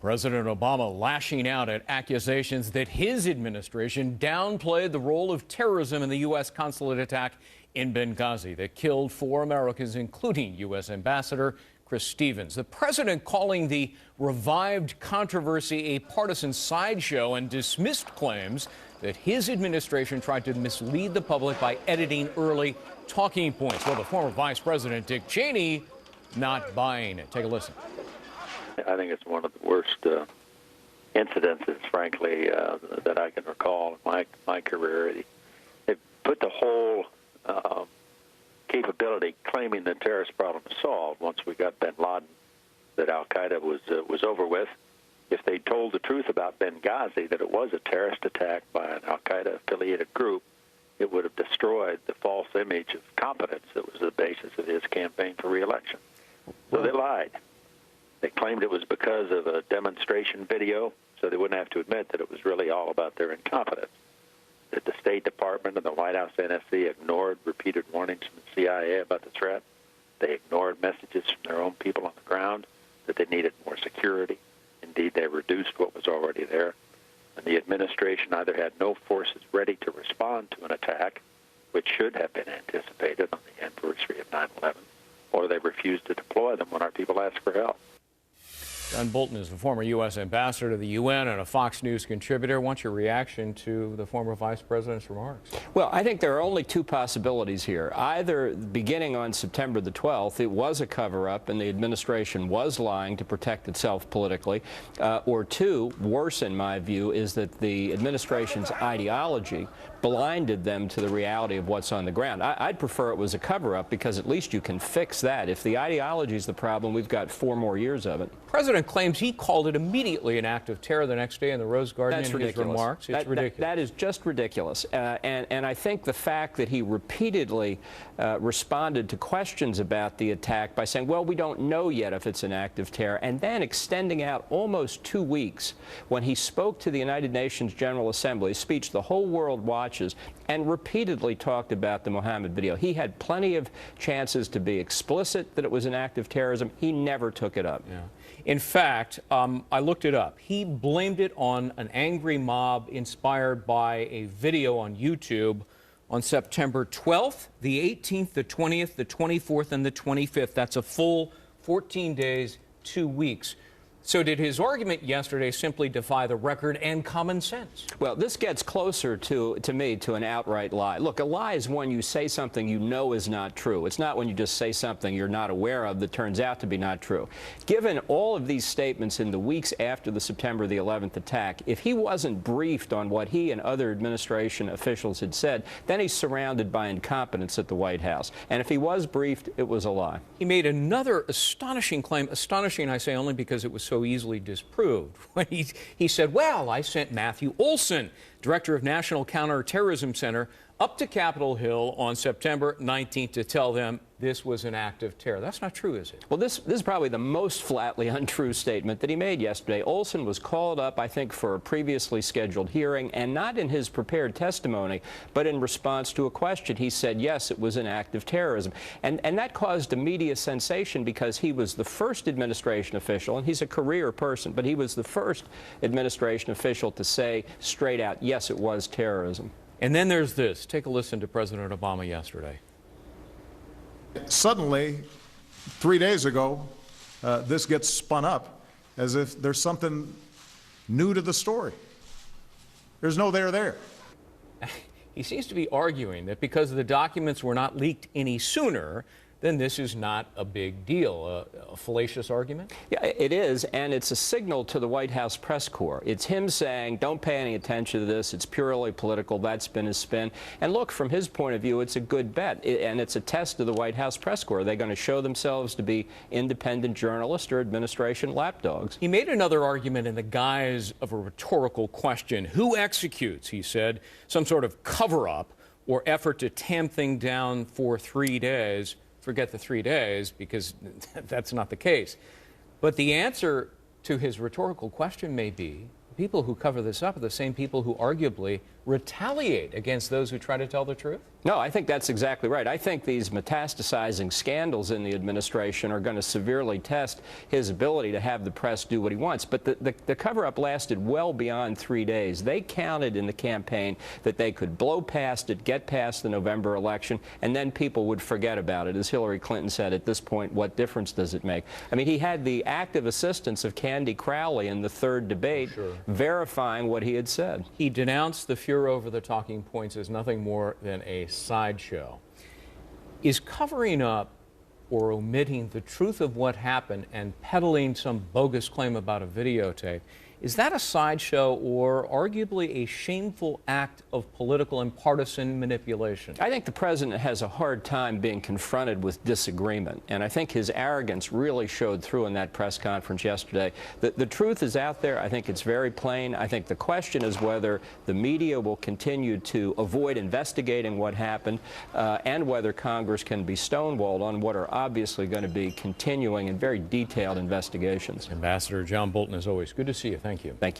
President Obama lashing out at accusations that his administration downplayed the role of terrorism in the U.S. consulate attack in Benghazi that killed 4 Americans, including U.S. Ambassador Chris Stevens. The president calling the revived controversy a partisan sideshow and dismissed claims that his administration tried to mislead the public by editing early talking points. Well, the former Vice President Dick Cheney not buying it. Take a listen. I think it's one of the worst incidences, frankly, that I can recall in my career. It put the whole capability, claiming the terrorist problem solved once we got bin Laden, that al-Qaeda was over with. If they told the truth about Benghazi, that it was a terrorist attack by an al-Qaeda-affiliated group, it would have destroyed the false image of competence that was the basis of his campaign for re-election. So they lied. They claimed it was because of a demonstration video, so they wouldn't have to admit that it was really all about their incompetence. That the State Department and the White House NSC ignored repeated warnings from the CIA about the threat. They ignored messages from their own people on the ground that they needed more security. Indeed, they reduced what was already there. And the administration either had no forces ready to respond to an attack, which should have been anticipated on the anniversary of 9/11, or they refused to deploy them when our people asked for help. John Bolton is the former U.S. ambassador to the UN and a Fox News contributor. What's your reaction to the former vice president's remarks? Well, I think there are only two possibilities here. Either beginning on September the 12th, it was a cover-up and the administration was lying to protect itself politically, or two, worse in my view, is that the administration's ideology blinded them to the reality of what's on the ground. I'd prefer it was a cover-up because at least you can fix that. If the ideology is the problem, we've got 4 more years of it. The president claims he called it immediately an act of terror the next day in the Rose Garden. That's in ridiculous. His remarks. It's ridiculous. That is just ridiculous. And I think the fact that he repeatedly responded to questions about the attack by saying, well, we don't know yet if it's an act of terror, and then extending out almost 2 weeks when he spoke to the United Nations General Assembly, a speech the whole world watches, and repeatedly talked about the Mohammed video. He had plenty of chances to be explicit that it was an act of terrorism. He never took it up. Yeah. In fact, I looked it up. He blamed it on an angry mob inspired by a video on YouTube on September 12th, the 18th, the 20th, the 24th, and the 25th. That's a full 14 days, 2 weeks. So did his argument yesterday simply defy the record and common sense? Well, this gets closer to me to an outright lie. Look, a lie is when you say something you know is not true. It's not when you just say something you're not aware of that turns out to be not true. Given all of these statements in the weeks after the September the 11th attack, if he wasn't briefed on what he and other administration officials had said, then he's surrounded by incompetence at the White House. And if he was briefed, it was a lie. He made another astonishing claim. Astonishing, I say, only because it was so easily disproved. When he said, well, I sent Matthew Olson, director of National Counterterrorism Center, up to Capitol Hill on September 19th to tell them this was an act of terror. That's not true, is it? Well, this is probably the most flatly untrue statement that he made yesterday. Olson was called up, I think, for a previously scheduled hearing, and not in his prepared testimony, but in response to a question. He said, yes, it was an act of terrorism. And that caused a media sensation because he was the first administration official, and he's a career person, but he was the first administration official to say straight out, yes, it was terrorism. And then there's this. Take a listen to President Obama yesterday. Suddenly, 3 days ago, this gets spun up as if there's something new to the story. There's no there. He seems to be arguing that because the documents were not leaked any sooner, then this is not a big deal. A fallacious argument? Yeah, it is, and it's a signal to the White House press corps. It's him saying, don't pay any attention to this. It's purely political. That's been his spin. And look, from his point of view, it's a good bet, and it's a test of the White House press corps. Are they going to show themselves to be independent journalists or administration lapdogs? He made another argument in the guise of a rhetorical question. Who executes, he said, some sort of cover-up or effort to tamp things down for 3 days? Forget the 3 days, because that's not the case. But the answer to his rhetorical question may be the people who cover this up are the same people who arguably retaliate against those who try to tell the truth? No, I think that's exactly right. I think these metastasizing scandals in the administration are going to severely test his ability to have the press do what he wants. But the cover-up lasted well beyond 3 days. They counted in the campaign that they could blow past it, get past the November election, and then people would forget about it. As Hillary Clinton said, at this point, what difference does it make? I mean, he had the active assistance of Candy Crowley in the third debate, verifying what he had said. He denounced the furor over the talking points as nothing more than a sideshow. Is covering up or omitting the truth of what happened and peddling some bogus claim about a videotape, is that a sideshow or arguably a shameful act of political and partisan manipulation? I think the president has a hard time being confronted with disagreement, and I think his arrogance really showed through in that press conference yesterday. The truth is out there. I think it's very plain. I think the question is whether the media will continue to avoid investigating what happened and whether Congress can be stonewalled on what are obviously going to be continuing and very detailed investigations. Ambassador John Bolton, as always, good to see you. Thank you. Thank you.